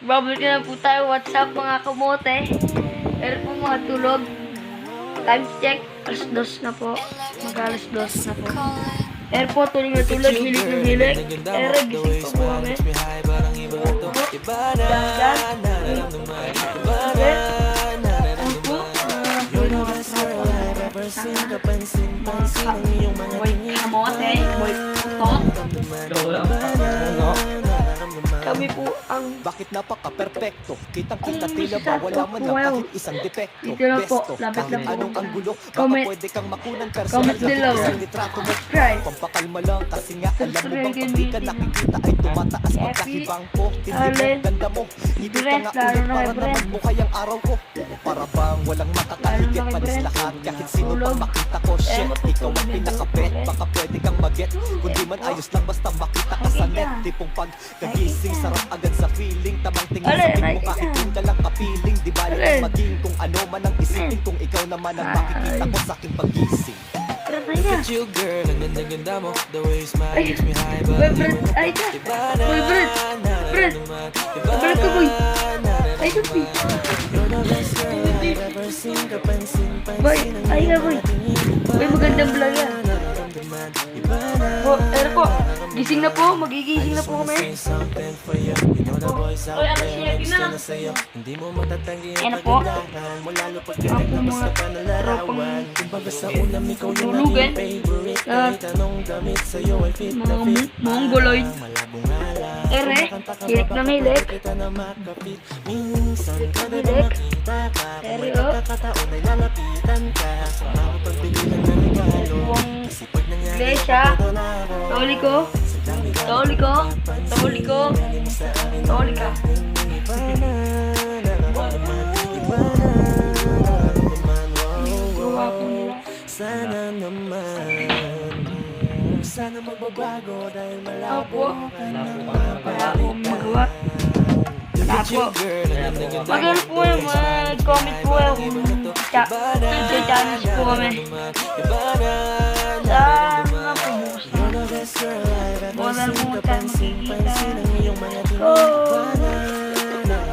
Babalik na po tayo. What's up mga kamote? Pero po mga tulog. Time check. Alas 2 na po. Mag-alas 2 na po. Pero po tulog na tulog. Hilig na hilig. Pero gising po po kami. Dandan. Okay. Ano po? Boy kamote. Boy putot. Kami po ang bakit napaka-perfecto? Kitang-kita Kung tila isa ba wala man lang wow. kahit isang depekto. Dito lang po, Besto, lapit lang kahit po. anong anggulo, baka Comment. pwede kang makunan personal Comment below. isang litrato mo. Subscribe. Pampakalma lang kasi nga alam mo bang Subscribe pag di ka din. nakikita ay tumataas Happy. magkahibang ko. Hindi mo, Alin. ganda mo. Hindi ka Brent, nga lalo ulit na kay para Brent. naman mo kayang araw ko. Para bang walang makakahigit Lalo na kay panis Brent. lahat. Kahit sino Tulog. pang makita ko, shit. matutulog Ikaw ang din pinakabet, ako. baka pwede kang mag-get. Kundi man ayos lang basta makita ka sa net. Tipong pagkagising, sarap agad sa feeling. Tamang tingin sa Alin, tingin mo nakikita. kahit yung dalang kapiling. Di bali Alin. lang maging kung ano man ang isipin. Kung ikaw naman ang makikita ko sa aking pagising. Trata niya. You girl, ang ganda-ganda mo. The way you smile Ay, makes me high, boy, but Brent. Ay, ito. Boy, Brent. Brent. Brent ka, boy. Ay, ito, boy. Boy, ay nga, boy. Boy, magandang vlog yan. Pero po, gising na po. Magigising na po kami. Oy, ano siya, na. Hindi mo matatanggi Ayan na po. mo lalo pag Ako mga tropang tulugan. At mga mongoloid. Ere, hilik na hilik. Hilik. Ere, oh. Buwang iglesia. Toli ko. Toli ko. Toli ko. Toli ka. Sana naman, sana magbabago dahil Opo. malabo Wala akong magawa. Wala po. Mag-ano po kayo, mag-comment po kayo kung Challenge po kami. Saan na po bukas na? Wala po tayo makikita. Oh!